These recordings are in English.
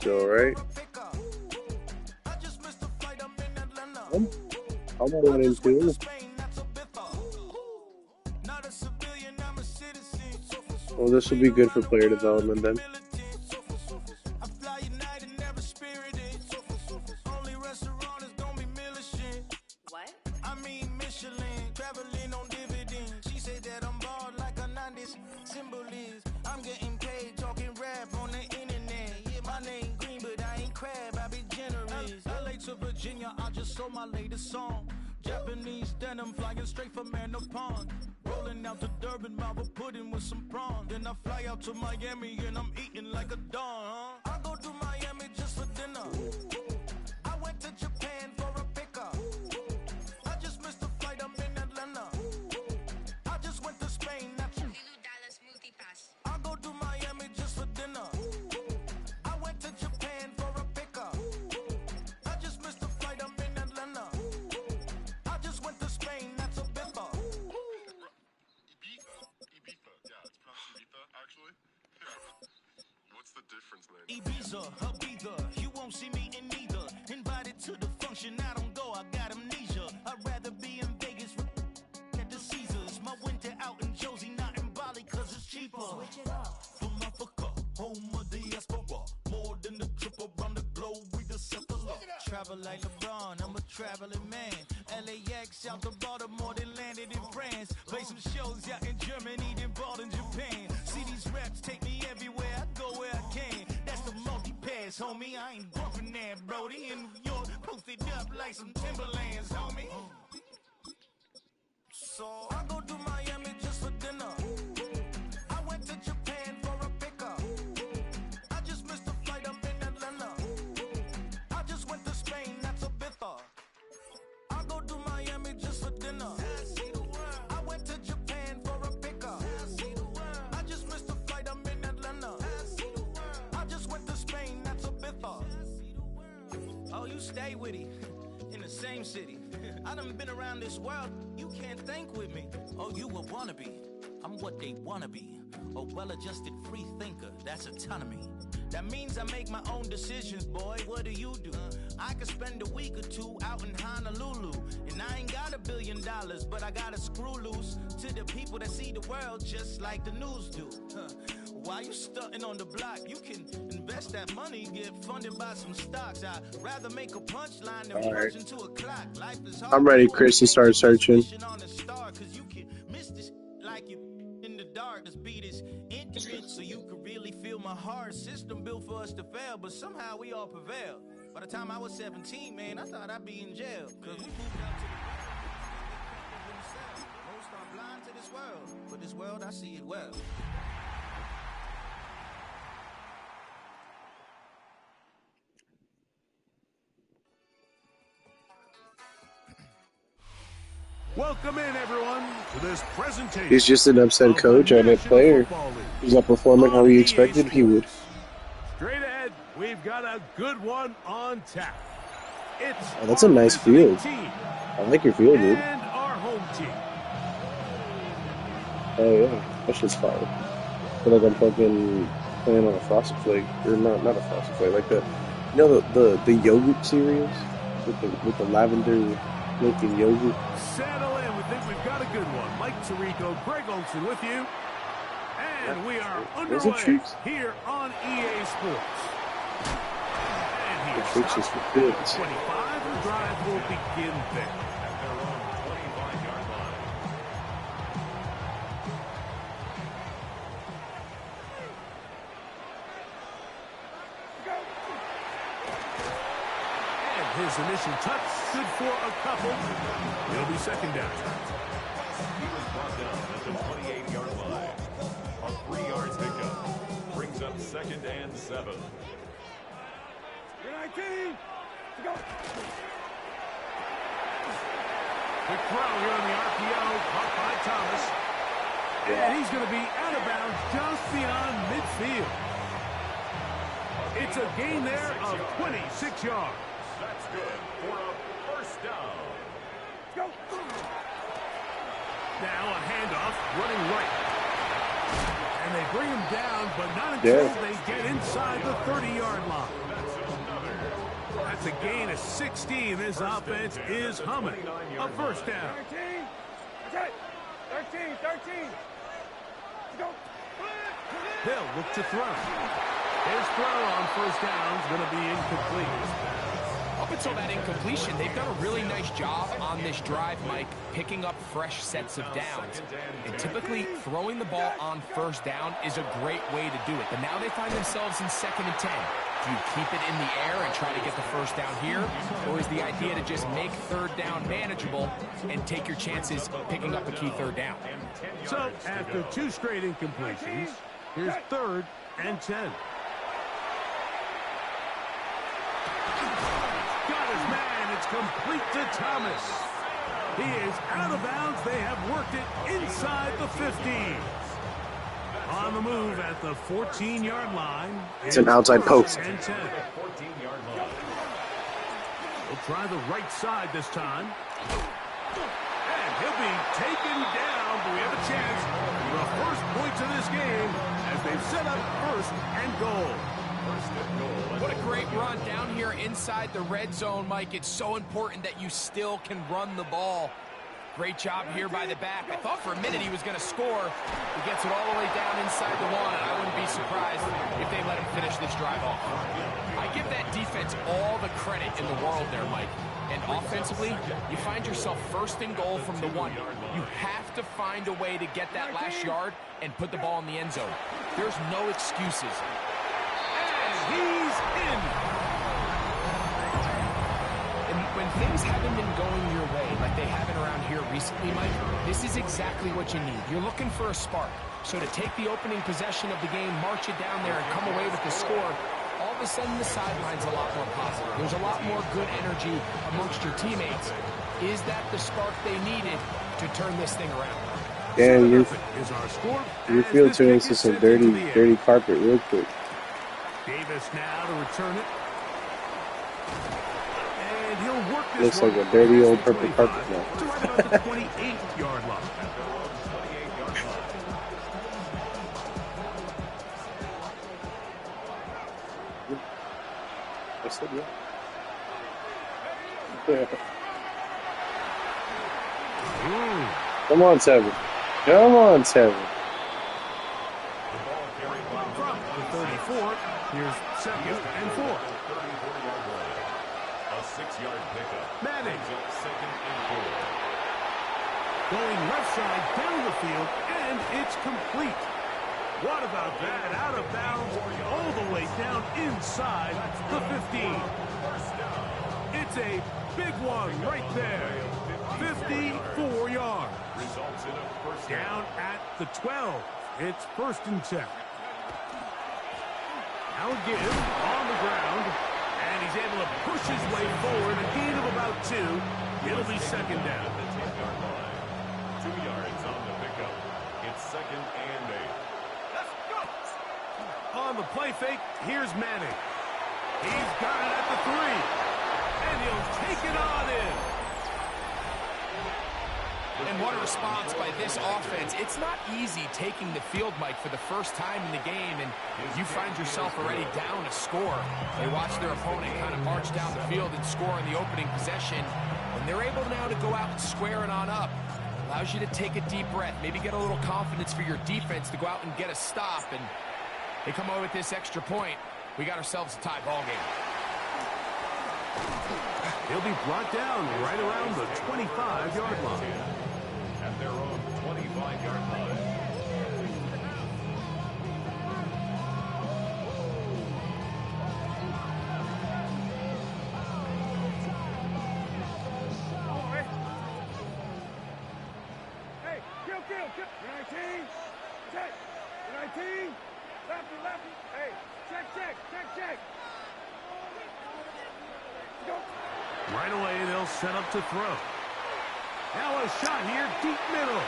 still, right? I'm 1-2. Well, this will be good for player development then. I just sold my latest song. Japanese denim flying straight from Manapon. Rolling out to Durban, Marvel pudding with some prawns. Then I fly out to Miami and I'm eating like a don. I go to Miami just for dinner. I went to Japan for a pickup. I just missed the flight, I'm in Atlanta. I just went to Spain, that's $2 smoothie pass. I go to Miami just for dinner. I went to Japan for a pickup. I just missed the flight, I'm in Atlanta. I just went to Spain, that's a bimbo. Ibiza. Yeah, it's pronounced Ibiza, actually. Yeah. What's the difference, man? Ibiza, Ibiza, you won't see me in neither. Invited to the function, I don't go, I got amnesia. I'd rather be in Vegas at the Caesars. My winter out in Josie, not in Bali, cause it's cheaper. Switch it up. From Africa, home of the diaspora. More than the trip around the globe, we just set the law. Travel like LeBron, I'm a traveling man. LAX out to Baltimore, then landed in France. Play some shows out in Germany, then bought in Japan. See these reps take me everywhere, I go where I can. That's the multi-pass, homie. I ain't bumping that, Brody. In New York, posted up like some Timberlands, homie. So I go to Miami just for dinner. I went to Japan for a pickup. I just missed the flight, I'm in Atlanta. I just went to Spain, that's a Ibiza. I go to Miami just for dinner. I went to Japan for a pickup. I just missed the flight, I'm in Atlanta. I just went to Spain, that's a Ibiza. Oh, you stay with it in the same city. I done been around this world, you can't think with me. Oh, you a wannabe, I'm what they wanna be. A well-adjusted free thinker, that's autonomy. That means I make my own decisions, boy, what do you do? I could spend a week or two out in Honolulu. And I ain't got $1 billion, but I got a screw loose to the people that see the world just like the news do. While you stunting on the block, you can invest that money, get funded by some stocks. I'd rather make a punchline than punch into a clock. Life is hard. I'm ready, Chris, to start searching. On the star, 'cause you can miss this like you in the dark. This beat is intimate, so you can really feel my heart. System built for us to fail, but somehow we all prevail. By the time I was 17, man, I thought I'd be in jail. 'Cause we moved out to the most are blind to this world, but this world I see it well. Welcome in, everyone, to this presentation. He's just an upset coach and a player. He's not performing how he expected he would. Straight ahead, we've got a good one on tap. It's that's a nice field. Team I like your field, dude. and our home team. Oh yeah, that shit's fire. I feel like I'm fucking playing on a Frosted Flake, or not a Frosted Flake, like the yogurt cereals with the lavender looking yogurt. Settle in. We think we've got a good one. Mike Tirico, Greg Olson with you. And we are underway here on EA Sports. And here's Tricks for kids. 25. The drive will begin there. At their own 25-yard line. And his initial touch, good for a couple. It'll be second down. He was brought down at the 28-yard line. A 3-yard pickup brings up 2nd and 7. Quick throw here on the RPO, caught by Thomas. And he's going to be out of bounds just beyond midfield. It's a gain there of 26 yards. That's good for a first down. Now a handoff, running right. And they bring him down, but not until they get inside the 30-yard line. That's a gain of 16. This offense is humming. A first down. 13. That's it. 13. 13. Go. Hill look to throw. His throw on first down is going to be incomplete. Up until that incompletion, they've done a really nice job on this drive, Mike, picking up fresh sets of downs. And typically, throwing the ball on first down is a great way to do it. But now they find themselves in 2nd and 10. Do you keep it in the air and try to get the first down here? Or is the idea to just make third down manageable and take your chances picking up a key third down? So, after 2 straight incompletions, here's 3rd and 10. Got his man. It's complete to Thomas. He is out of bounds. They have worked it inside the 15. On the move at the 14-yard line. It's an outside post. And 10. We'll try the right side this time. And he'll be taken down, but we have a chance for the first points of this game as they've set up 1st and goal. What a great run down here inside the red zone, Mike. It's so important that you still can run the ball. Great job here by the back. I thought for a minute he was going to score. He gets it all the way down inside the 1, and I wouldn't be surprised if they let him finish this drive off. I give that defense all the credit in the world there, Mike. And offensively, you find yourself 1st and goal from the 1. You have to find a way to get that last yard and put the ball in the end zone. There's no excuses. He's in. And when things haven't been going your way like they haven't around here recently, Mike, this is exactly what you need. You're looking for a spark. So to take the opening possession of the game, march it down there, and come away with the score, all of a sudden the sideline's a lot more positive. There's a lot more good energy amongst your teammates. Is that the spark they needed to turn this thing around? Yeah, You feel turning into some dirty carpet real quick. Davis now to return it. And he'll work this Looks like a dirty old purple carpet now. to right about the 28-yard line. I said yeah. Come on, Tevin. Come on, Tevin. From the 34, here's 2nd and 4. A 6-yard pickup. Madden. Brings up 2nd and 4. Going left side down the field, and it's complete. What about that? Out of bounds, all the way down inside the 15. It's a big one right there. 54 yards. Results in a first Down at the 12. It's 1st and 10. Now again, on the ground, and he's able to push his way forward, a gain of about 2. It'll be 2nd down. 2 yards on the pickup. It's 2nd and 8. On the play fake, here's Manning. He's got it at the 3. And he'll take it on in. And what a response by this offense. It's not easy taking the field, Mike, for the first time in the game, and you find yourself already down a score. They watch their opponent kind of march down the field and score in the opening possession, and they're able now to go out and square it on up. Allows you to take a deep breath, maybe get a little confidence for your defense to go out and get a stop, and they come away with this extra point. We got ourselves a tie ball game. He'll be brought down right around the 25-yard line. At their own 25-yard line. Hey, kill. 19. Check. 19. Lefty. Hey, check. Go. Right away, they'll set up to throw. Now a shot here, deep middle.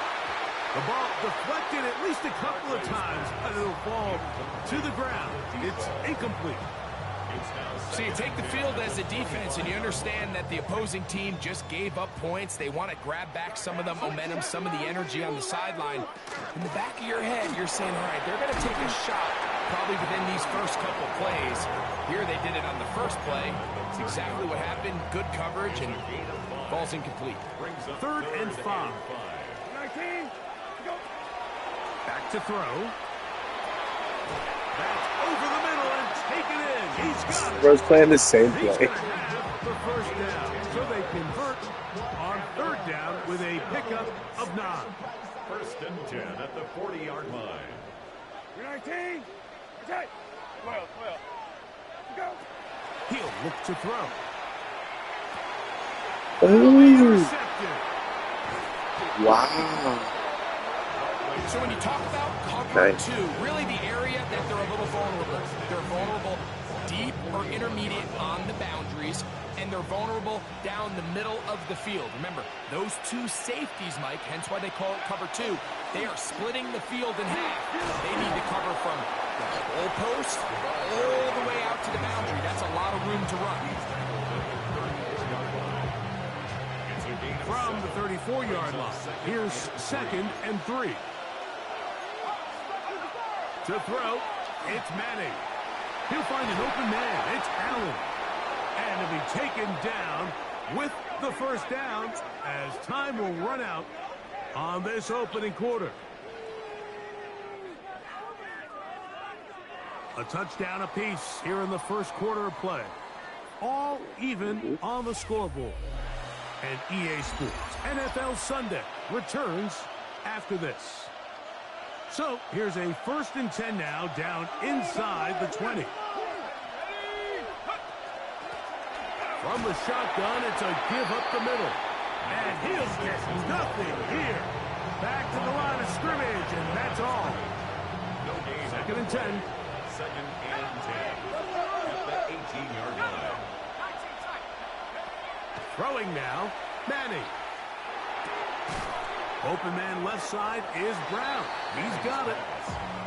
The ball deflected at least a couple of times, but it'll fall to the ground. It's incomplete. So you take the field as a defense, and you understand that the opposing team just gave up points. They want to grab back some of the momentum, some of the energy on the sideline. In the back of your head, you're saying, all right, they're going to take a shot probably within these first couple plays. Here they did it on the first play. It's exactly what happened. Good coverage and ball's incomplete. 3rd and 5. 19, go. Back to throw. That's over the middle and taken in. He's got it. Bro's playing the same He's play. going to have the first down. So they convert on 3rd down with a pickup of 9. 1st and 10 at the 40-yard line. 19, attack. 12, go. He'll look to throw. Ooh, Intercepted. wow. So when you talk about cover Nice. 2, really the area that they're a little vulnerable. They're vulnerable deep or intermediate on the boundaries, and they're vulnerable down the middle of the field. Remember, those 2 safeties, Mike, hence why they call it cover 2, they are splitting the field in half. They need to cover from the goalpost all the way out to the boundary. That's a lot of room to run. From the 34-yard line, here's 2nd and 3. To throw, it's Manning. He'll find an open man. It's Allen. And he'll be taken down with the first down as time will run out on this opening quarter. A touchdown apiece here in the first quarter of play. All even on the scoreboard. And EA Sports NFL Sunday returns after this. So here's a 1st and 10 now down inside the 20. From the shotgun, it's a give up the middle. And he'll get nothing here. Back to the line of scrimmage, and that's all. 2nd and 10. 2nd and 10 at the 18-yard line. Throwing now, Manning. Open man left side is Brown. He's got it.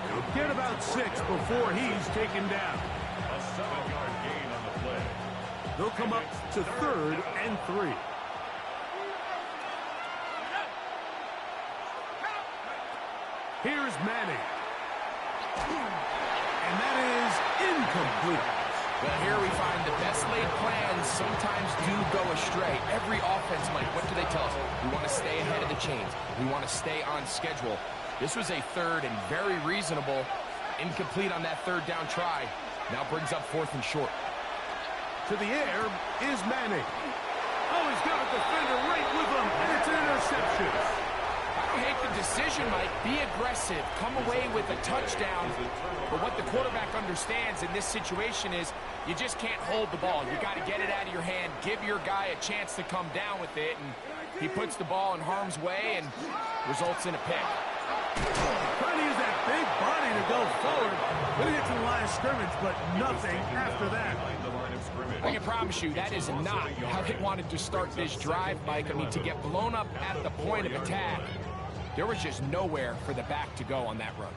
He'll get about 6 before he's taken down. A 7-yard gain on the play. They'll come up to 3rd and 3. Here's Manning. And that is incomplete. Well, here we find the best laid plans sometimes do go astray. Every offense, Mike, what do they tell us? We want to stay ahead of the chains. We want to stay on schedule. This was a 3rd and very reasonable. Incomplete on that 3rd down try. Now brings up 4th and short. To the air is Manning. Oh, he's got a defender right with him, and it's an interception. I don't hate the decision, Mike. Be aggressive. Come away with a touchdown. But what the quarterback understands in this situation is you just can't hold the ball. You got to get it out of your hand, give your guy a chance to come down with it, and he puts the ball in harm's way and results in a pick. Trying to use that big body to go forward. Gonna get to the line of scrimmage, but nothing after that. I can promise you that is not how they wanted to start this drive, Mike. I mean, to get blown up at the point of attack, there was just nowhere for the back to go on that run.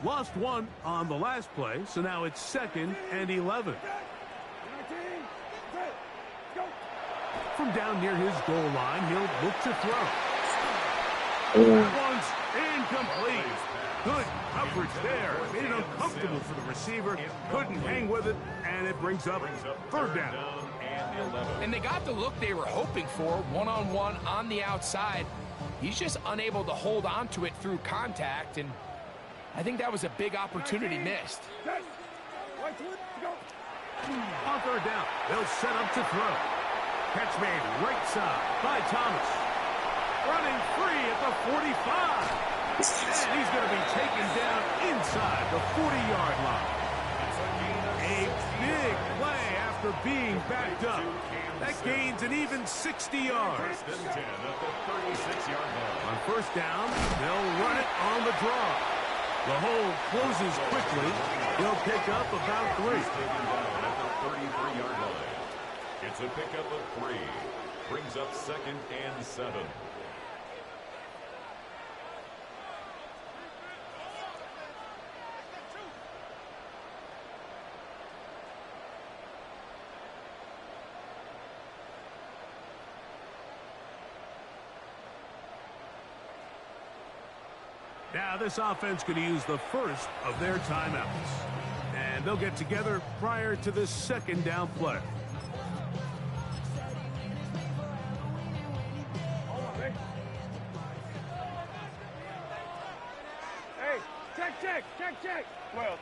Lost 1 on the last play, so now it's 2nd and 11. 19, go. From down near his goal line, he'll look to throw. That one's incomplete. Good coverage there. Made it uncomfortable for the receiver. Couldn't hang with it, and it brings up 3rd down. And they got the look they were hoping for, one-on-one on the outside. He's just unable to hold on to it through contact, and I think that was a big opportunity missed. Right to it, go. On 3rd down, they'll set up to throw. Catch made right side by Thomas. Running free at the 45. And he's going to be taken down inside the 40-yard line. A big play after being backed up. That gains an even 60 yards. On 1st down, they'll run it on the draw. The hole closes quickly. He'll pick up about 3. At the 33-yard line. It's a pickup of 3. Brings up 2nd and 7. Now this offense going to use the first of their timeouts. And they'll get together prior to this second down play. Hey, check. 12.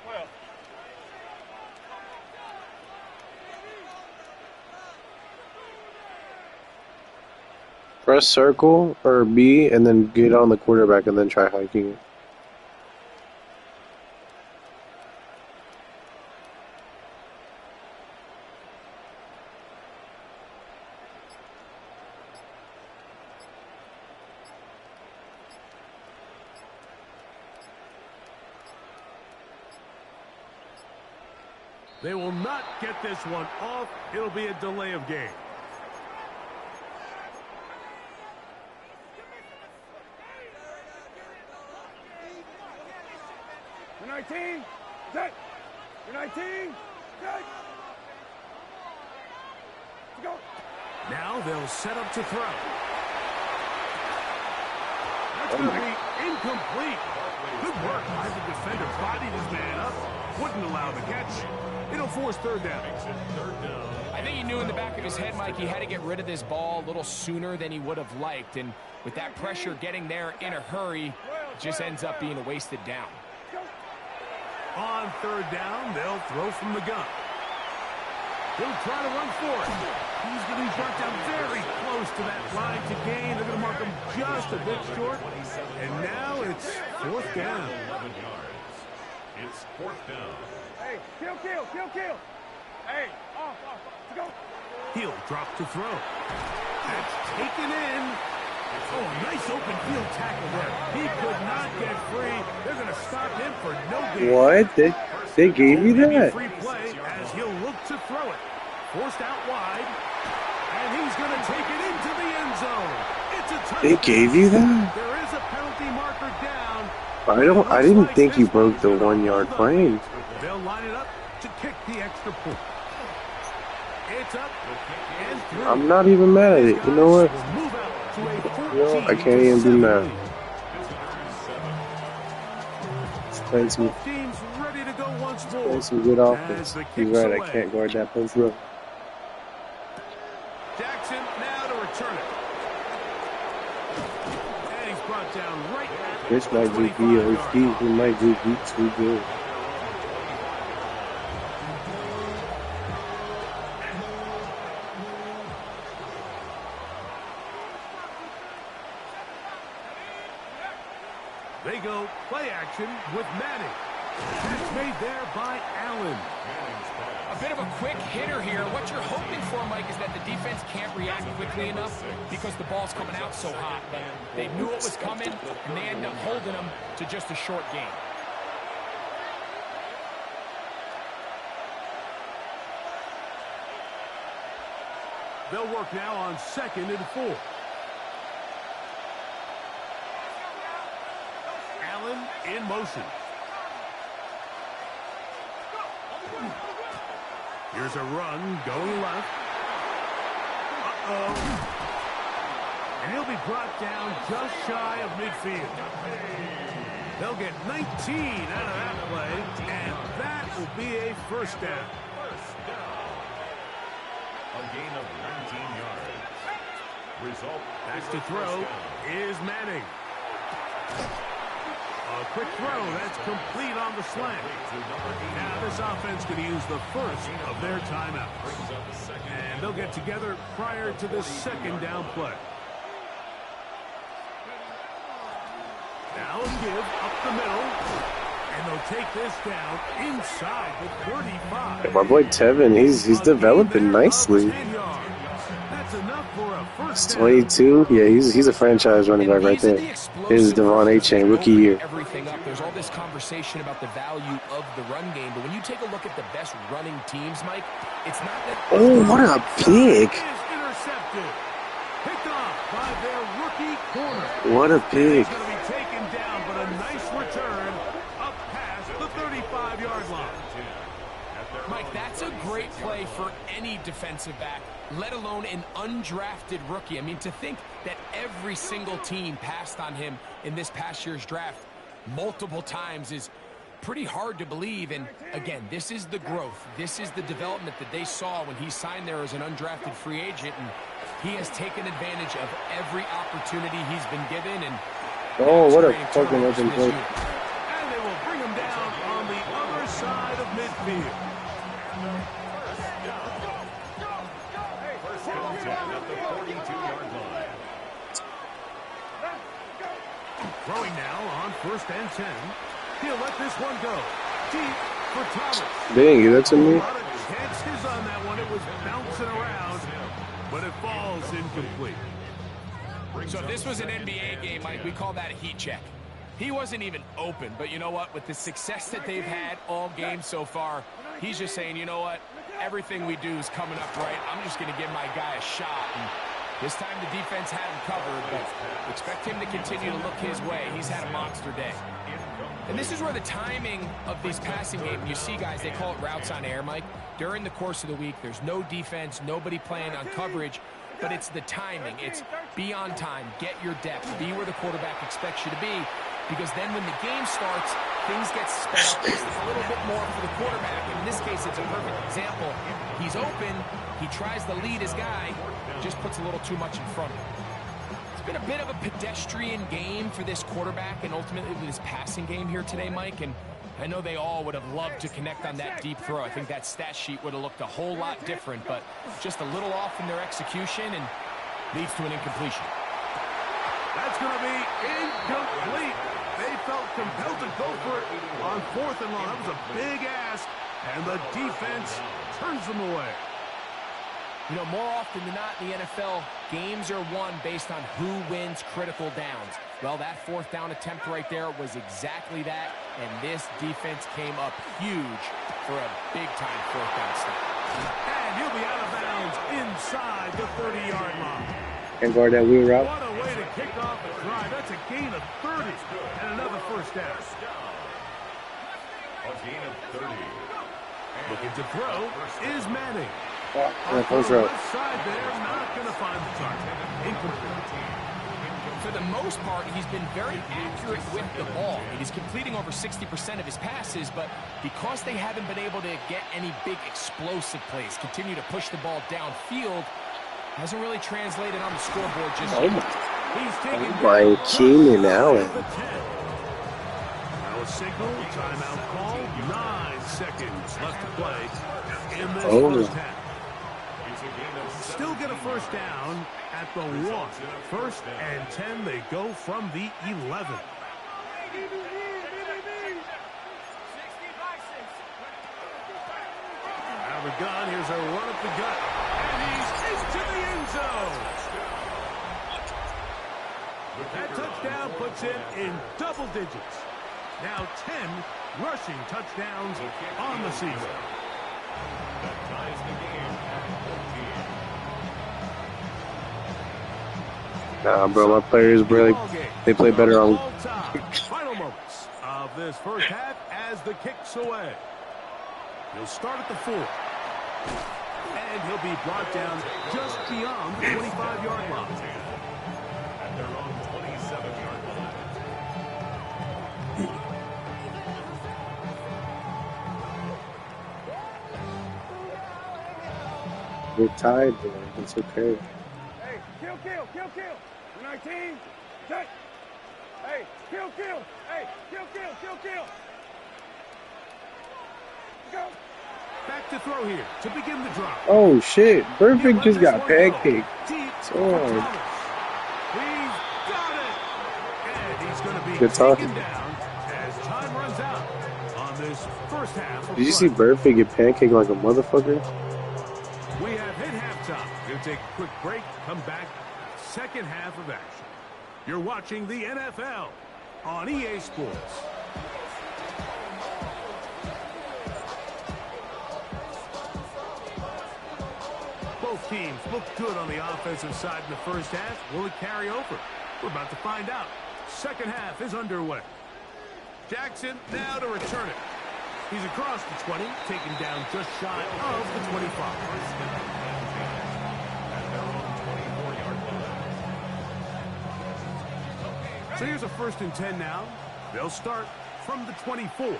Press circle or B and then get on the quarterback and then try hiking it. They will not get this one off. It'll be a delay of game. You're 19. Set. You're 19. Set. Let's go. Now they'll set up to throw. That's going to be incomplete. Good work by the defender. Bodied his man up. Wouldn't allow the catch. It'll force third down. I think he knew in the back of his head, Mike, he had to get rid of this ball a little sooner than he would have liked. And with that pressure getting there in a hurry, it just ends up being a wasted down. On third down, they'll throw from the gun. He'll try to run for it. He's going to be brought down very close to that line to gain. They're going to mark him just a bit short. And now it's fourth down. 11 yards. It's fourth down. Hey, kill. Hey, off. Let's go. He'll drop to throw. That's taken in. Oh, nice open field tackle there. He could not get free. They're going to stop him for no gain. What? They gave you that? Free play as he'll look to throw it. Forced out wide. And he's going to take it into the end zone. It's a touchdown. They gave you that? There is a penalty marker down. I didn't think you broke the 1 yard frame. They'll line it up to kick the extra point. It's up and through. I'm not even mad at it. You know what? Move out to a You know, I can't even be mad. Playing some, Teams ready to go once more. playing some good offense. You're right, I can't guard that post row. Jackson now to return it. And he's brought down right at This might do BOD. We might do beat too good. They go play action with Madden. That's made there by Allen. A bit of a quick hitter here. What you're hoping for, Mike, is that the defense can't react quickly enough because the ball's coming out so hot. But they knew it was coming, and they end up holding them to just a short game. They'll work now on 2nd and 4. Allen in motion. Here's a run going left. Uh-oh. And he'll be brought down just shy of midfield. They'll get 19 out of that play, and that will be a first down. A gain of 19 yards. Result. Back to throw is Manning. A quick throw, that's complete on the slant. Now this offense going to use the first of their timeouts. And they'll get together prior to the second down play. Now a give up the middle. And they'll take this down inside the 35. My boy Tevin, he's developing nicely. That's enough for a first He's down. 22. Yeah, he's a franchise running back right there. This is Devon A-Chain, rookie year. Everything up. There's all this conversation about the value of the run game, but when you take a look at the best running teams, Mike, it's not that. Oh, what a pick! Is intercepted. Picked off by their rookie corner. What a pick! He's going to be taken down, but a nice return up past the 35-yard line. Mike, that's a great play for any defensive back, let alone an undrafted rookie. I mean, to think that every single team passed on him in this past year's draft, multiple times is pretty hard to believe. And again, this is the growth. This is the development that they saw when he signed there as an undrafted free agent. And he has taken advantage of every opportunity he's been given. And oh, what a fucking legend play. And they will bring him down on the other side of midfield. First and 10 at the 42-yard line. Throwing now on 1st and 10. He'll let this one go. Deep for Thomas. They didn't give that to me. A lot of chances on that one. It was bouncing around, but it falls incomplete. So if this was an NBA game, Mike, we call that a heat check. He wasn't even open, but you know what? With the success that they've had all game so far, he's just saying, you know what? Everything we do is coming up right. I'm just going to give my guy a shot. And this time the defense had him covered, but expect him to continue to look his way. He's had a monster day. And this is where the timing of these passing games, you see guys, they call it routes on air, Mike. During the course of the week, there's no defense, nobody playing on coverage, but it's the timing. It's be on time, get your depth, be where the quarterback expects you to be, because then when the game starts, things get sped up just a little bit more for the quarterback. In this case, it's a perfect example. He's open, he tries to lead his guy, just puts a little too much in front of him. It's been a bit of a pedestrian game for this quarterback and ultimately this passing game here today, Mike, and I know they all would have loved to connect on that deep throw. I think that stat sheet would have looked a whole lot different, but just a little off in their execution and leads to an incompletion. That's going to be incomplete. They felt compelled to go for it on 4th and long. That was a big ask, and the defense turns them away. You know, more often than not in the NFL, games are won based on who wins critical downs. Well, that 4th down attempt right there was exactly that, and this defense came up huge for a big-time 4th down stop. And he'll be out of bounds inside the 30-yard line. Can't guard that wheel route. What a way to kick off a drive. That's a gain of 30 and another 1st down. A gain of 30. Looking to throw is Manning. Yeah, close On the route. left side there, not going to find the target. Incomplete. For the most part, he's been very accurate with the ball. I mean, he's completing over 60% of his passes, but because they haven't been able to get any big explosive plays, continue to push the ball downfield, hasn't really translated on the scoreboard just yet. He's taking By Keenan Allen. Now a signal, timeout call, 9 seconds left to play in this first half. Still get a 1st down at the 1. 1st and 10, they go from the 11. Out of the gun, here's a run up the gut, and he's into the end zone. That touchdown puts him in double digits. Now 10 rushing touchdowns on the season. That ties the game at 14. Nah, bro, my players really, they play better on. Final moments of this first half as the kick's away. He'll start at the 4. And he'll be brought down just beyond the 25-yard line. At their own 27-yard line. We're tied, bro. It's okay. Hey, kill. 19. Check. Hey, kill. Hey, kill. Go. Back to throw here to begin the drop. Oh, shit. Perfect just got pancaked. Deep Oh. Thomas. He's got it. And he's going to be Good talk. taken down as time runs out on this first half. Did you see Burfict get pancaked like a motherfucker? We have hit halftime. We'll take a quick break. Come back. Second half of action. You're watching the NFL on EA Sports. Both teams look good on the offensive side in the first half. Will it carry over? We're about to find out. Second half is underway. Jackson now to return it. He's across the 20, taken down just shy of the 25. So here's a 1st and 10 now They'll start from the 24. The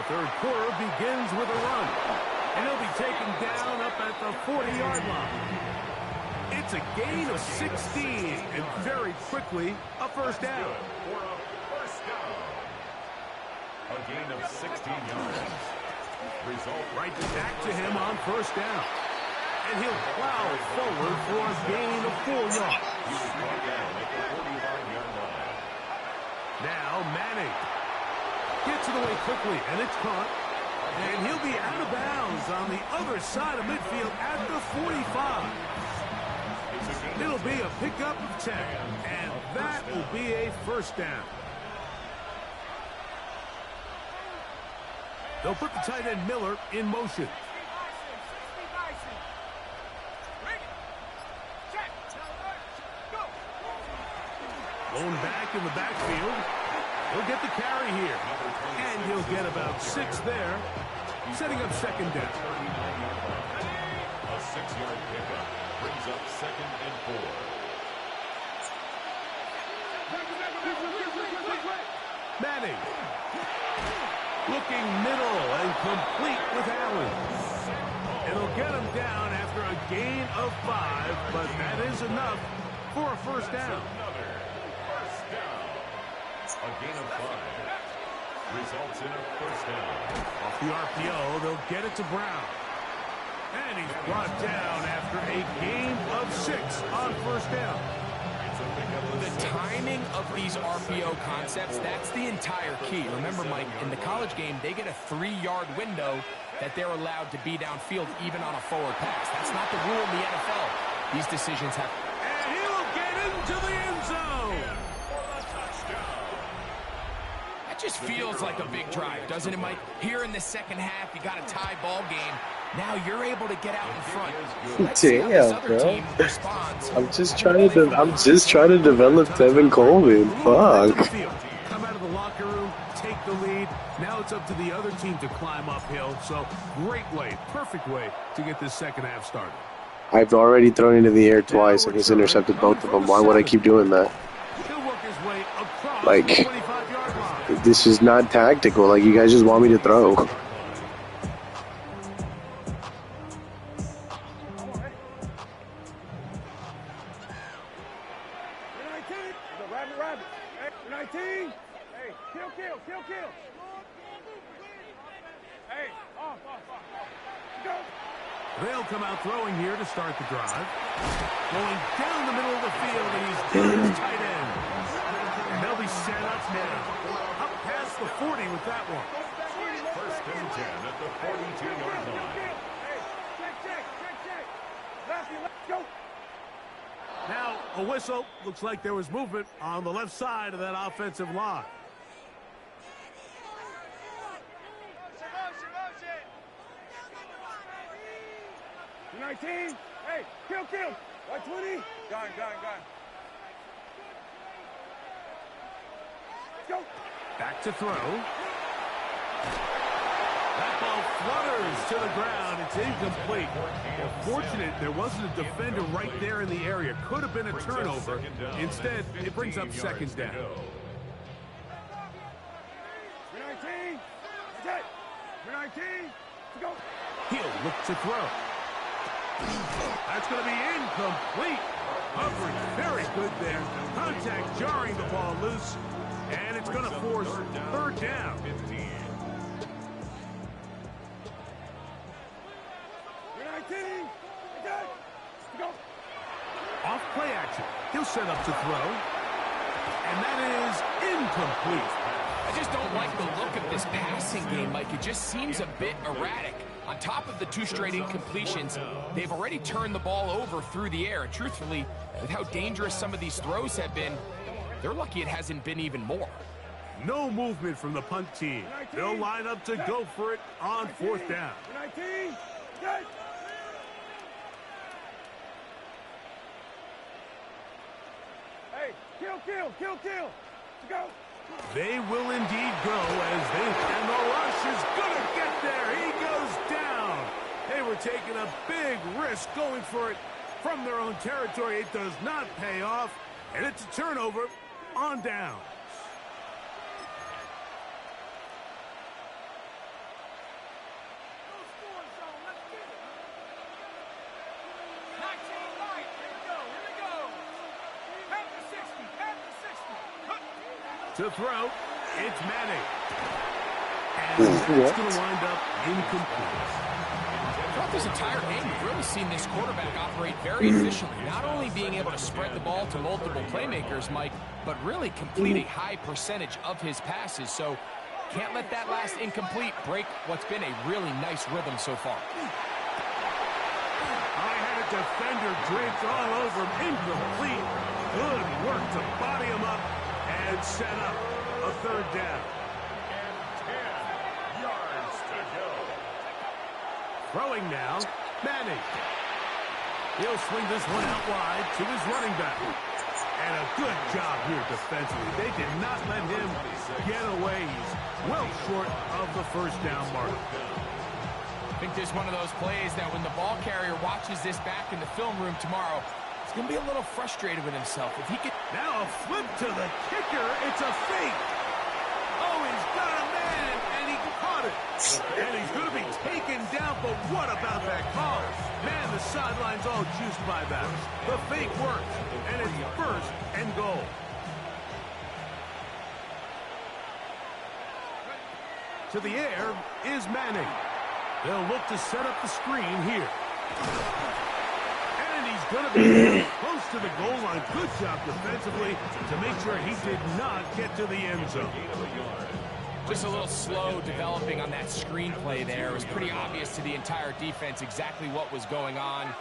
third quarter begins with a run, and he'll be taken down up at the 40-yard line. It's a gain of 16, and very quickly, a first down. For a first down. A gain of 16 yards. Result Right back to him on first down. And he'll plow forward for a gain of 4 yards. he was brought down at the 45-yard line. Now Manning gets it away quickly, and it's caught. And he'll be out of bounds on the other side of midfield at the 45. It'll be a pickup of 10, and that will be a first down. They'll put the tight end Miller in motion. Blown back in the backfield. He'll get the carry here. And he'll get about 6 there, setting up second down. A 6-yard pickup brings up 2nd and 4. Manning. Looking middle and complete with Allen. It'll get him down after a gain of 5, but that is enough for a first down. Another first down. A gain of 5 results in a first down. Off the RPO, they'll get it to Brown. And he's brought down after a gain of 6 on first down. The timing of these RPO concepts, that's the entire key. Remember, Mike, in the college game, they get a 3-yard window that they're allowed to be downfield even on a forward pass. That's not the rule in the NFL. These decisions have... And he'll get into the end zone. That just feels like a big drive, doesn't it, Mike? Here in the second half, you got a tie ball game. Now you're able to get out in front. Let's see how this other team responds. I'm just trying to develop Tevin Coleman. Fuck. Come out of the locker room, take the lead. Now it's up to the other team to climb uphill. So great way, perfect way to get this second half started. I've already thrown into the air twice and he's intercepted both of them. Why would I keep doing that? He'll work his way across Like, the 25-yard line. this is not tactical. Like, you guys just want me to throw. Rabbit. Hey, 19. Hey, kill. Hey, off. Go. They'll come out throwing here to start the drive. Going down the middle of the field, and he's down his tight end. And they'll be set up now. Up past the 40 with that one. First and 10 at the 42-yard line. Hey, check. Lefty, let's go. Now, a whistle. Looks like there was movement on the left side of that offensive line. Motion. 19. Hey, kill. Right 20. Gone. Let's go. Back to throw. That ball flutters to the ground. It's incomplete. Fortunate there wasn't a defender right there in the area. Could have been a turnover. Instead, it brings up second down. 19. That's it. 19. Let's go. He'll look to throw. That's going to be incomplete. Hovering very good there. Contact jarring the ball loose. And it's going to force third down. 15. 19. Let's go. Off play action. He'll set up to throw. And that is incomplete. I just don't like the look of this passing game, Mike. It just seems a bit erratic. On top of the 2 straight incompletions, they've already turned the ball over through the air. And truthfully, with how dangerous some of these throws have been, they're lucky it hasn't been even more. No movement from the punt team. They'll line up to go for it on fourth down. 19. Good. Hey, kill. Let's go. They will indeed go and the rush is going to get there. He goes down. They were taking a big risk going for it from their own territory. It does not pay off. And it's a turnover on down. To throw, it's Madden. And it's going to wind up incomplete. Throughout this entire game, we've really seen this quarterback operate very efficiently, not only being able to spread the ball to multiple playmakers, Mike, but really complete a high percentage of his passes. So can't let that last incomplete break what's been a really nice rhythm so far. I had a defender draped all over him. Incomplete. Good work to body him up and set up a third down. And 10 yards to go. Throwing now, Manning. He'll swing this one out wide to his running back. And a good job here defensively. They did not let him get away. He's well short of the first down mark. I think this is one of those plays that when the ball carrier watches this back in the film room tomorrow, he's going to be a little frustrated with himself. If he could... Now a flip to the kicker. It's a fake. Oh, he's got a man, and he caught it. And he's going to be taken down, but what about that call? Man, the sideline's all juiced by that. The fake works, and it's first and goal. To the air is Manning. They'll look to set up the screen here. And he's going to be close to the goal line. Good job defensively to make sure he did not get to the end zone. Just a little slow developing on that screenplay there. It was pretty obvious to the entire defense exactly what was going on.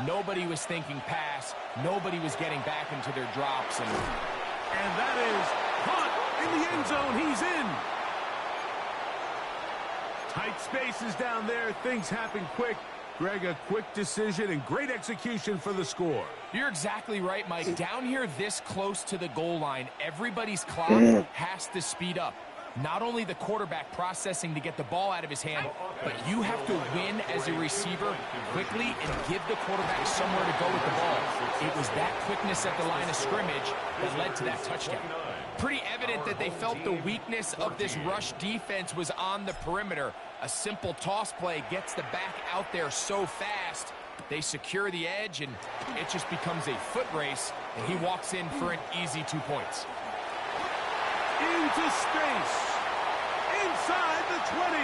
Nobody was thinking pass. Nobody was getting back into their drops. And that is caught in the end zone. He's in. Tight spaces down there. Things happen quick. Greg, a quick decision and great execution for the score. You're exactly right, Mike. Down here this close to the goal line, everybody's clock has to speed up. Not only the quarterback processing to get the ball out of his hand, but you have to win as a receiver quickly and give the quarterback somewhere to go with the ball. It was that quickness at the line of scrimmage that led to that touchdown. Pretty evident that they felt the weakness of this rush defense was on the perimeter. A simple toss play gets the back out there so fast. They secure the edge, and it just becomes a foot race, and he walks in for an easy 2 points. Into space. Inside the 20.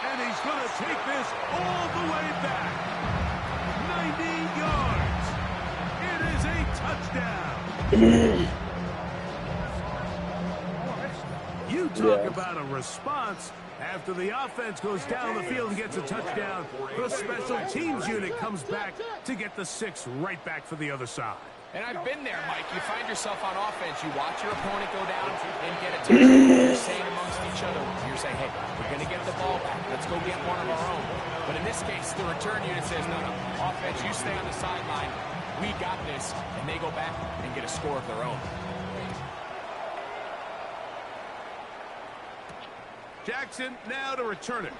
And he's going to take this all the way back. 90 yards. It is a touchdown. You talk about a response. After the offense goes down the field and gets a touchdown, the special teams unit comes back to get the 6 right back for the other side. And I've been there, Mike. You find yourself on offense. You watch your opponent go down and get a touchdown. You're saying amongst each other, you're saying, hey, we're going to get the ball back. Let's go get one of our own. But in this case, the return unit says, no, offense, you stay on the sideline. We got this. And they go back and get a score of their own. Jackson now to return it.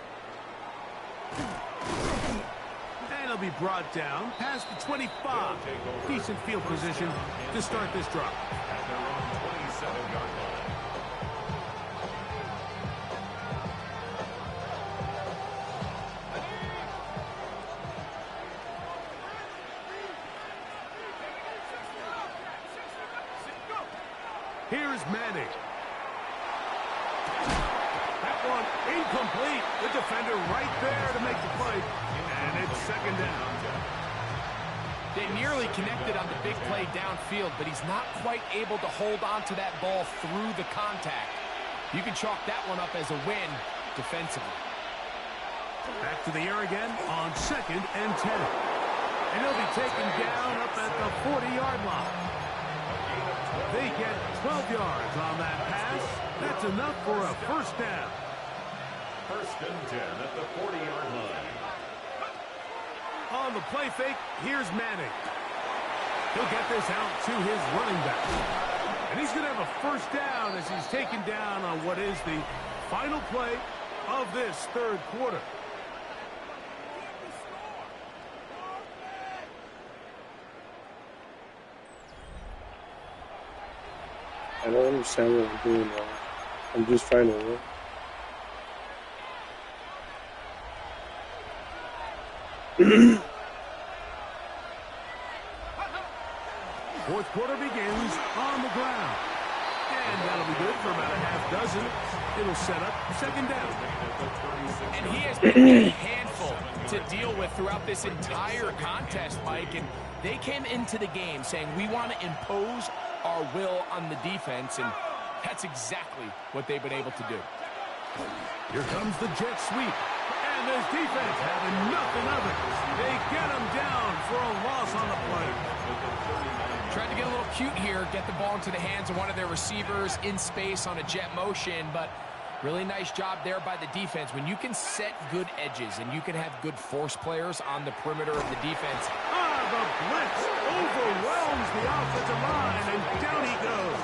And he'll be brought down past the 25. Decent field position to start this drive. At their own 27-yard line. Here's Manning. That one incomplete. The defender right there to make the play. And it's second down. They nearly connected on the big play downfield, but he's not quite able to hold on to that ball through the contact. You can chalk that one up as a win defensively. Back to the air again on 2nd and 10. And he'll be taken down up at the 40-yard line. They get 12 yards on that pass. That's enough for a first down. First and 10 at the 40-yard line. On the play fake, here's Manning. He'll get this out to his running back. And he's going to have a first down as he's taken down on what is the final play of this third quarter. I don't understand what I'm doing wrong. I'm just trying to win. Fourth quarter begins on the ground. And that'll be good for about a half dozen. It'll set up second down. And he has been a handful to deal with throughout this entire contest, Mike. And they came into the game saying, we want to impose our will on the defense. And that's exactly what they've been able to do. Here comes the jet sweep. And this defense having nothing of it. They get him down for a loss on the play. Tried to get a little cute here, get the ball into the hands of one of their receivers in space on a jet motion, but really nice job there by the defense. When you can set good edges and you can have good force players on the perimeter of the defense. The blitz overwhelms the offensive line, and down he goes.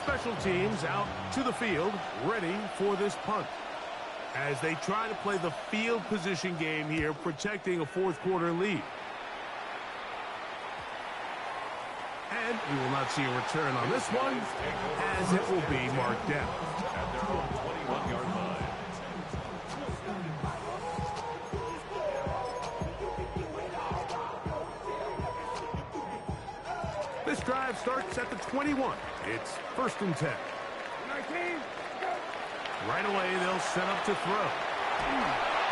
Special teams out to the field, ready for this punt. As they try to play the field position game here, protecting a fourth quarter lead. And we will not see a return on this one, as it will be marked down. At their own 21-yard line. This drive starts at the 21. It's 1st and 10. 19. Right away, they'll set up to throw.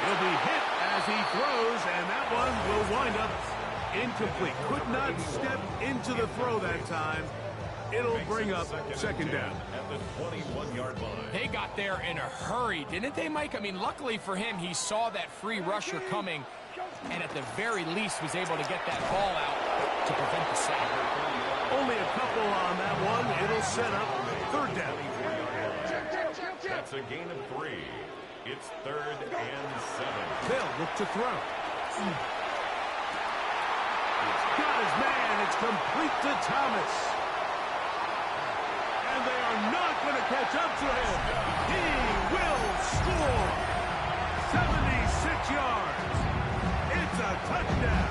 He'll be hit as he throws, and that one will wind up incomplete. Could not step into the throw that time. It'll bring up second down. At the 21-yard line. They got there in a hurry, didn't they, Mike? I mean, luckily for him, he saw that free rusher coming, and at the very least was able to get that ball out to prevent the sack. Only a couple on that one. It'll set up third down. That's a gain of 3. It's 3rd and 7. They'll look to throw. Got his man. It's complete to Thomas. And they are not going to catch up to him. He will score. 76 yards. It's a touchdown.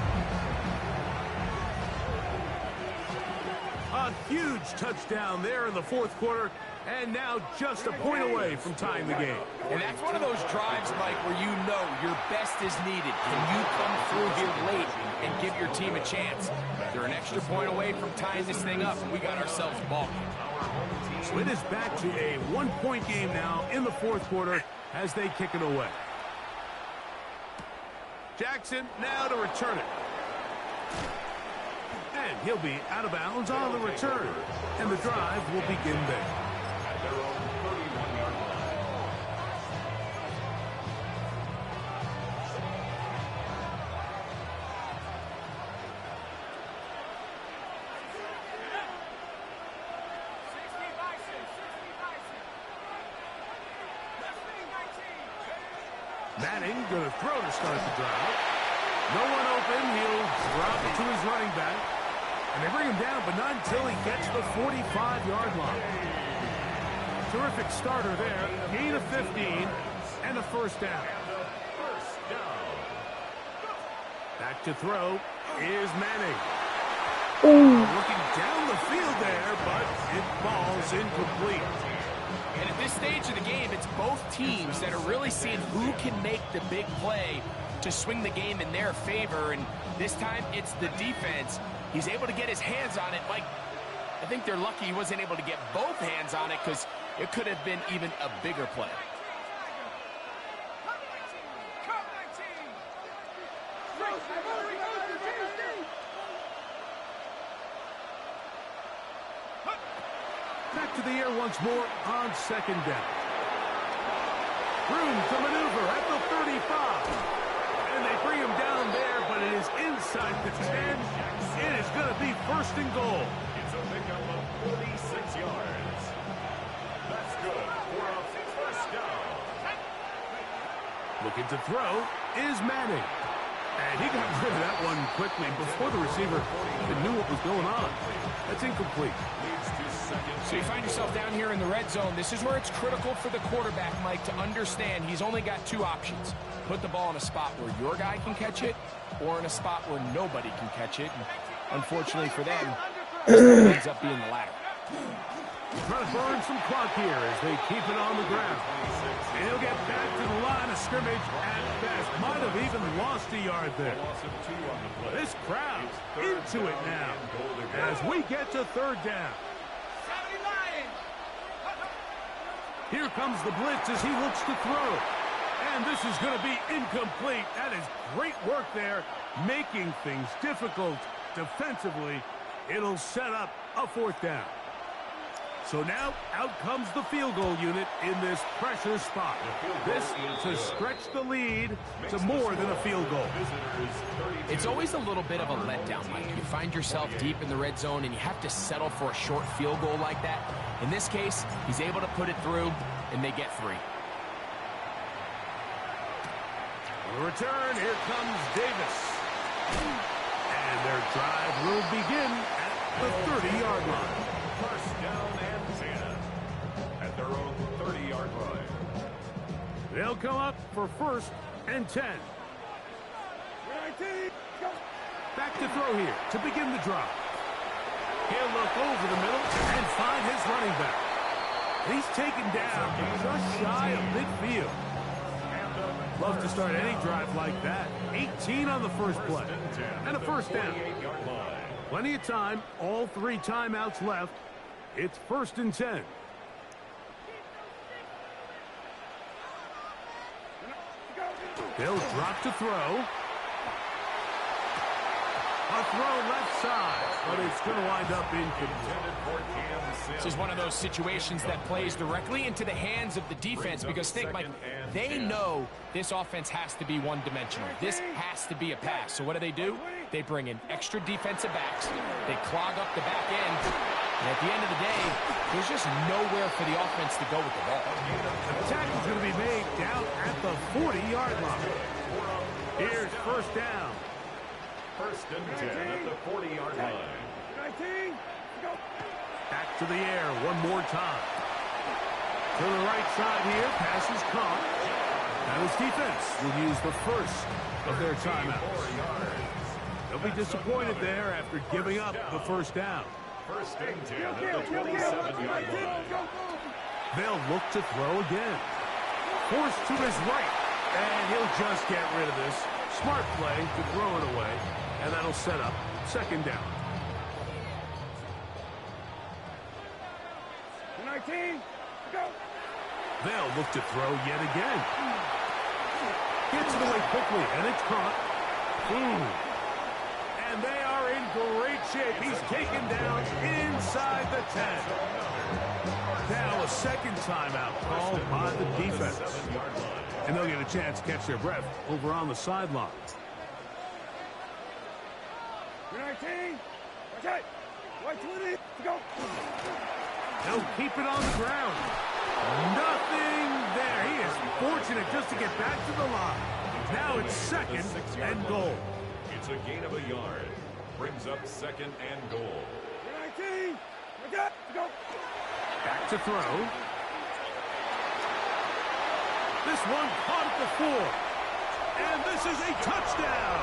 A huge touchdown there in the fourth quarter. And now just a point away from tying the game. And that's one of those drives, Mike, where you know your best is needed. Can you come through here late and give your team a chance? They're an extra point away from tying this thing up, and we got ourselves a ball game. So it is back to a one-point game now in the fourth quarter as they kick it away. Jackson now to return it. And he'll be out of bounds on the return. And the drive will begin there. At their own 31-yard line. Madden going to throw to start the drive. No one open. He'll drop it to his running back. And they bring him down, but not until he gets the 45-yard line. Terrific starter there. Gain of 15 and a first down. Back to throw is Manning. Looking down the field there, but it falls incomplete. And at this stage of the game, it's both teams that are really seeing who can make the big play to swing the game in their favor. And this time, it's the defense. He's able to get his hands on it. Mike, I think they're lucky he wasn't able to get both hands on it because it could have been even a bigger play. Back to the air once more on second down. Room to maneuver at the 35. And they bring him down there, but it is inside the 10. It is going to be first and goal. It's a pickup of 46 yards. That's good for a first down. Looking to throw is Manning. And he got rid of that one quickly before the receiver even knew what was going on. That's incomplete. So you find yourself down here in the red zone. This is where it's critical for the quarterback, Mike, to understand he's only got two options. Put the ball in a spot where your guy can catch it or in a spot where nobody can catch it. And unfortunately for them, Ends up being the latter. Trying to burn some clock here as they keep it on the ground. And he'll get back to the line of scrimmage at best. Might have even lost a yard there. This crowd into it now as we get to third down. Here comes the blitz as he looks to throw. And this is going to be incomplete. That is great work there, making things difficult defensively. It'll set up a fourth down. So now out comes the field goal unit in this pressure spot. This to stretch the lead to more than a field goal. It's always a little bit of a letdown, Mike. You find yourself deep in the red zone and you have to settle for a short field goal like that. In this case, he's able to put it through and they get 3. On the return, here comes Davis. And their drive will begin at the 30-yard line. First down and 10 at their own 30-yard line. They'll come up for first and 10. Back to throw here to begin the drive. He'll look over the middle and find his running back. He's taken down just shy of midfield. Love to start any drive like that. 18 on the first play. And a first down. Plenty of time. All 3 timeouts left. It's first and 10. They'll drop to throw. A throw left side, but it's going to wind up incomplete. This is one of those situations that plays directly into the hands of the defense because think, Mike, they know this offense has to be one-dimensional. This has to be a pass. So what do? They bring in extra defensive backs. They clog up the back end. And at the end of the day, there's just nowhere for the offense to go with the ball. The tackle's going to be made down at the 40-yard line. Here's first down. First and 10 at the 40-yard line. 19, go. Back to the air one more time. To the right side here, pass is caught. Now his defense will use the first of their timeouts. They'll be disappointed there after giving up the first down. First and 10 at the 27-yard line. They'll look to throw again. Forced to his right, and he'll just get rid of this. Smart play to throw it away, and that'll set up second down. 19, go. They'll look to throw yet again. Gets it away quickly, and it's caught. And they are in great shape. He's taken down inside the 10. Now a second timeout called by the defense. And they'll get a chance to catch their breath over on the sideline. 19, okay. White 20, go. They'll keep it on the ground. Nothing there. He is fortunate just to get back to the line. Now it's second and goal. It's a gain of a yard. Brings up second and goal. 19, okay, go. Back to throw. This one caught at the 4. And this is a touchdown.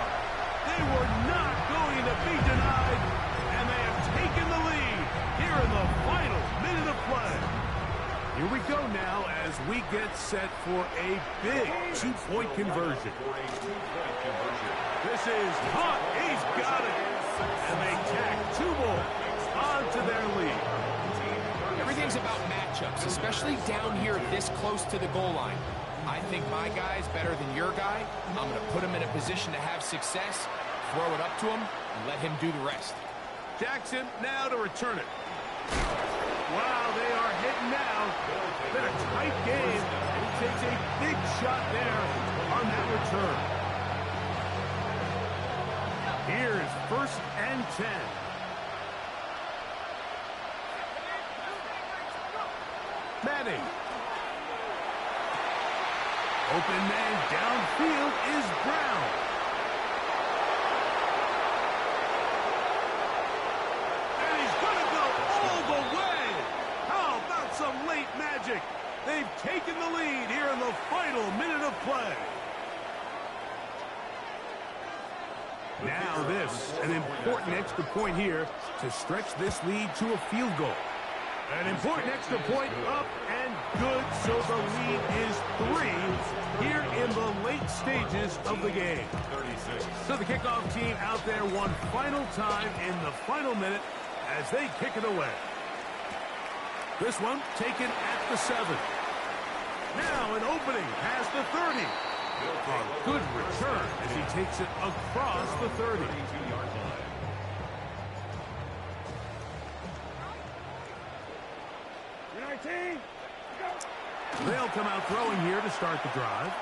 They were not going to be denied. And they have taken the lead here in the final minute of play. Here we go now as we get set for a big 2-point conversion. This is hot. He's got it. And they tack 2 more onto their lead. Everything's about matchups, especially down here this close to the goal line. I think my guy's better than your guy. I'm going to put him in a position to have success, throw it up to him, and let him do the rest. Jackson now to return it. Wow, they are hitting now. Been a tight game, and he takes a big shot there on that return. Here's first and 10. Madden. Open man downfield is Brown. And he's going to go all the way. How about some late magic? They've taken the lead here in the final minute of play. Now this, an important extra point here to stretch this lead to a field goal. An important extra point up and good, so the lead is 3 here in the late stages of the game. So the kickoff team out there one final time in the final minute as they kick it away. This one taken at the 7. Now an opening past the 30. A good return as he takes it across the 30. They'll come out throwing here to start the drive.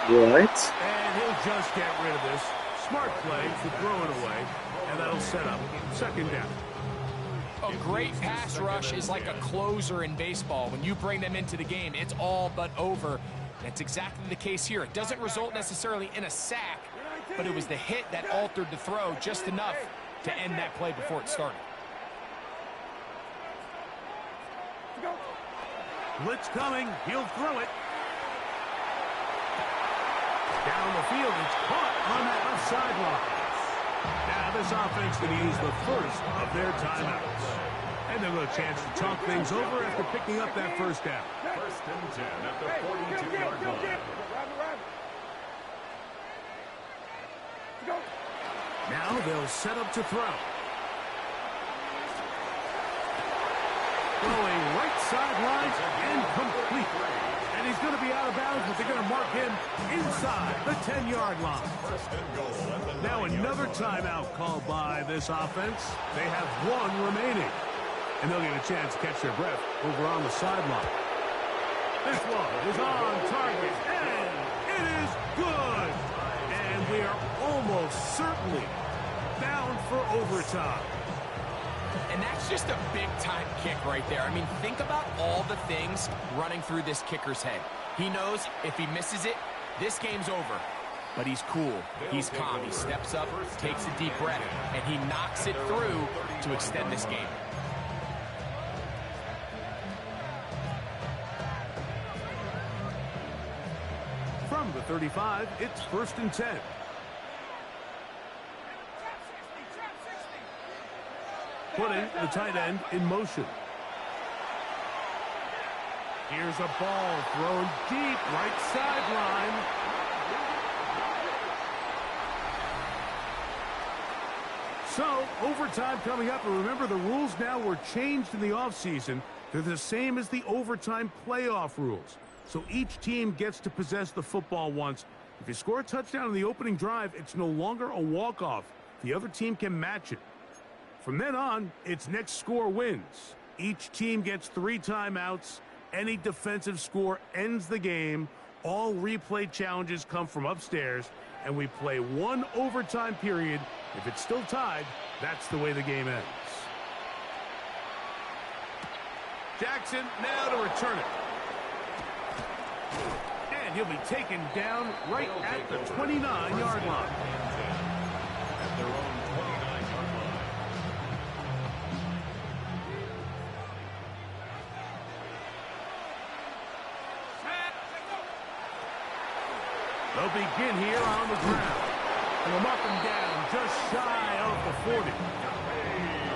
Right. And he'll just get rid of this. Smart play to throw it away. And that'll set up second down. A great pass rush is like a closer in baseball. When you bring them into the game, it's all but over. That's exactly the case here. It doesn't result necessarily in a sack, but it was the hit that altered the throw just enough to end that play before it started. Blitz coming. He'll throw it. Down the field. It's caught on that left sideline. Now this offense going to use the first of their timeouts. And they'll get a chance to talk things over after picking up that first down. First and 10 at the 42-yard line. Now they'll set up to throw. Throwing right sideline and complete. And he's going to be out of bounds, but they're going to mark him inside the 10-yard line. Now another timeout called by this offense. They have 1 remaining. And they'll get a chance to catch their breath over on the sideline. This one is on target, and it is good. And we are almost certainly down for overtime. And that's just a big-time kick right there. I mean, think about all the things running through this kicker's head. He knows if he misses it, this game's over. But he's cool. He's calm. He steps up, takes a deep breath, and he knocks it through to extend this game. From the 35, it's first and 10. Putting the tight end in motion. Here's a ball thrown deep, right sideline. So, overtime coming up. And remember, the rules now were changed in the offseason. They're the same as the overtime playoff rules. So each team gets to possess the football once. If you score a touchdown in the opening drive, it's no longer a walk-off. The other team can match it. From then on, it's next score wins. Each team gets 3 timeouts. Any defensive score ends the game. All replay challenges come from upstairs, and we play 1 overtime period. If it's still tied, that's the way the game ends. Jackson now to return it. And he'll be taken down right at the 29-yard line. At their own 29-yard line. They'll begin here on the ground. And they'll mark them down just shy of the 40.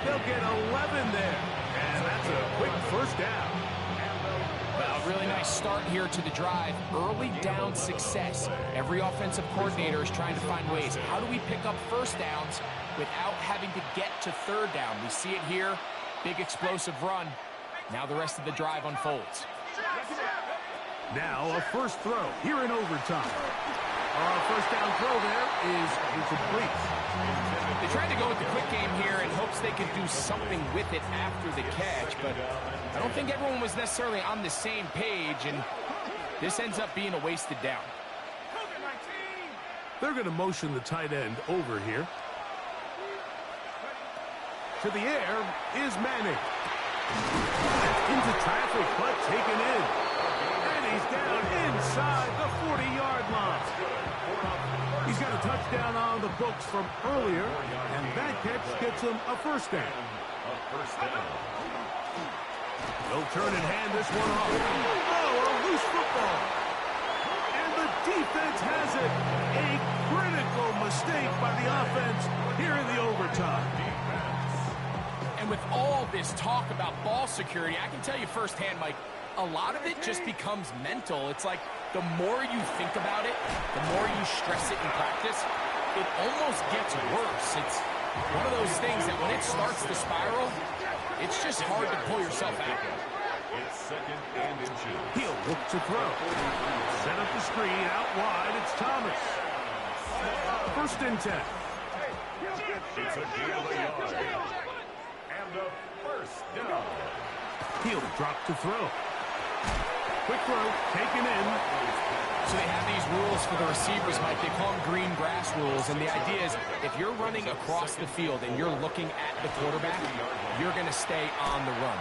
They'll get 11 there. And that's a quick first down. Well, really nice start here to the drive. Early down success. Every offensive coordinator is trying to find ways. How do we pick up first downs without having to get to third down? We see it here. Big explosive run. Now the rest of the drive unfolds. Now a first throw here in overtime. Our first down throw there is incomplete. They tried to go with the quick game here in hopes they could do something with it after the catch, but I don't think everyone was necessarily on the same page, and this ends up being a wasted down. They're going to motion the tight end over here. To the air is Manning. Into traffic, but taken in. And he's down inside the 40-yard line. He's got a touchdown on the books from earlier, and that catch gets him a first down. They'll turn and hand this one off. Oh, a loose football. And the defense has it. A critical mistake by the offense here in the overtime. And with all this talk about ball security, I can tell you firsthand, Mike, a lot of it just becomes mental. It's like the more you think about it, the more you stress it in practice, it almost gets worse. It's one of those things that when it starts to spiral, it's just hard to pull yourself out. It's second and inches. He'll look to throw. Set up the screen, out wide, it's Thomas. First and 10. It's a gain of a yard. And a first down. He'll drop to throw. Quick throw, taken in. So they have these rules for the receivers, Mike. They call them green grass rules. And the idea is if you're running across the field and you're looking at the quarterback, you're going to stay on the run.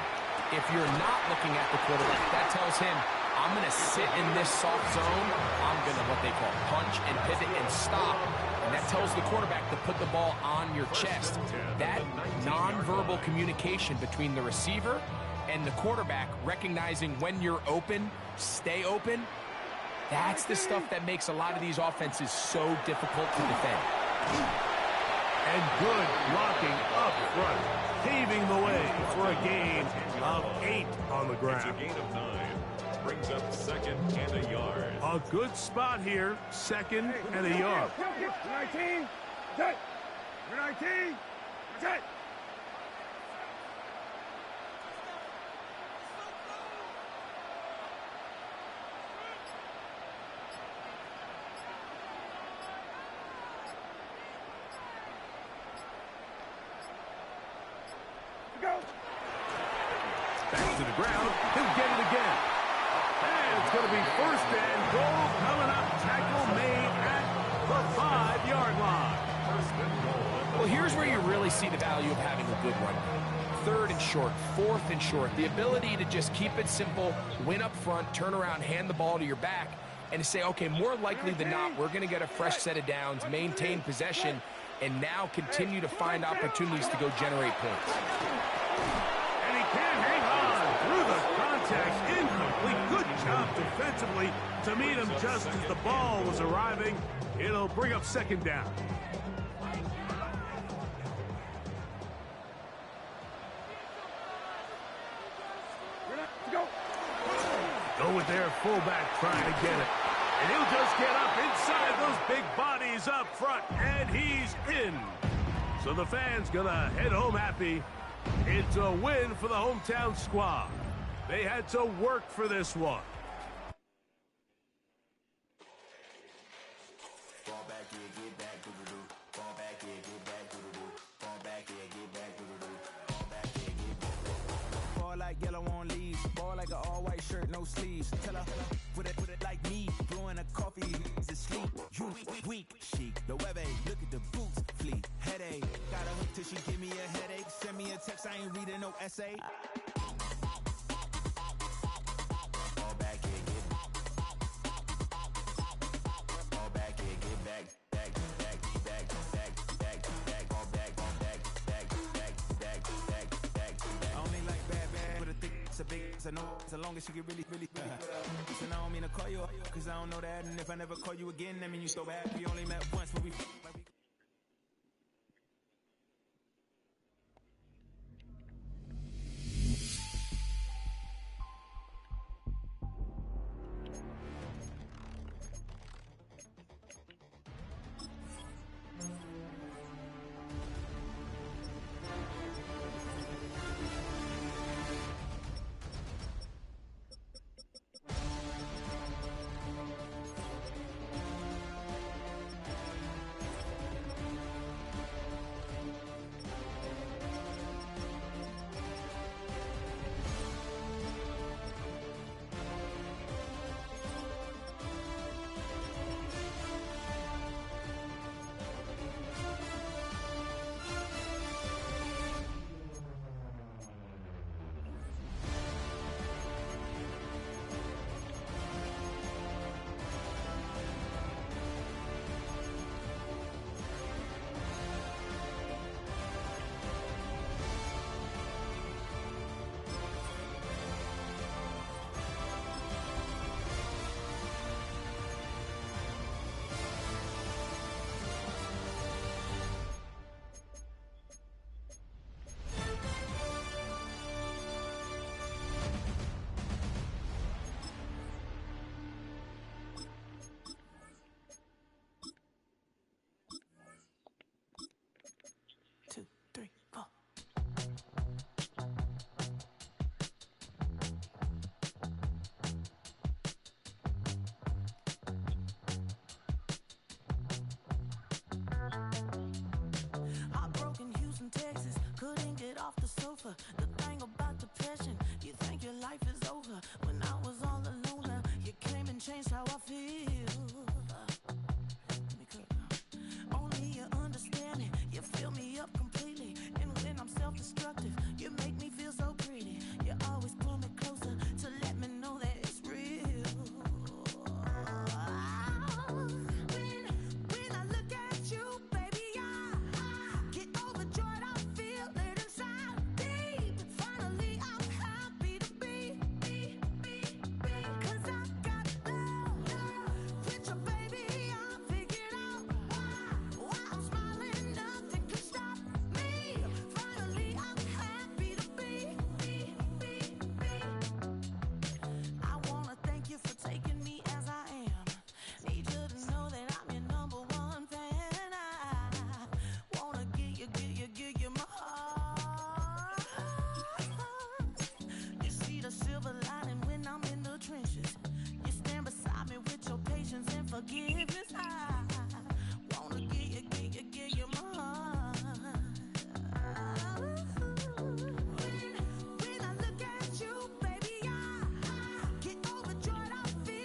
If you're not looking at the quarterback, that tells him, I'm going to sit in this soft zone. I'm going to what they call punch and pivot and stop. And that tells the quarterback to put the ball on your chest. That nonverbal communication between the receiver and the quarterback, recognizing when you're open, stay open, that's the stuff that makes a lot of these offenses so difficult to defend. And good blocking up front, paving the way for a gain of 8 on the It's ground. a gain of 9. Brings up second and a yard. A good spot here, second and a yard. 19. Set. 19. Set. Go. Back to the ground, he'll get it again. And it's going to be first and goal coming up. Tackle made at the 5-yard line. First and goal. Well, here's where you really see the value of having a good run. Third and short, fourth and short. The ability to just keep it simple, win up front, turn around, hand the ball to your back, and to say, okay, more likely than not, we're going to get a fresh set of downs, maintain possession, and now continue to find opportunities to go generate points. And he can't hang on through the contact. Incomplete. Good job defensively to meet him just as the ball was arriving. It'll bring up second down. Go. Go with their fullback trying to get it. And he'll just get up inside those big bodies up front, and he's in. So the fans gonna head home happy. It's a win for the hometown squad. They had to work for this one. Ball like yellow on leaves. Ball like an all-white shirt, no sleeves. Tell her, put it like me. Blowing a coffee, to sleep. You weak, chic. The web look at the boots, fleet. Headache. Got a hook till she give me a headache. Send me a text, I ain't reading no essay. Ball back here, get ball back here, get back. I only like bad, but a thick, it's a big, it's a no, as long as she get really. Listen, I don't mean to call you up, cause I don't know that, and if I never call you again, that mean you so bad. We only met once, but we. changed how I feel. Let me cook now. Only you understand it. You fill me up completely. And when I'm self-destructive,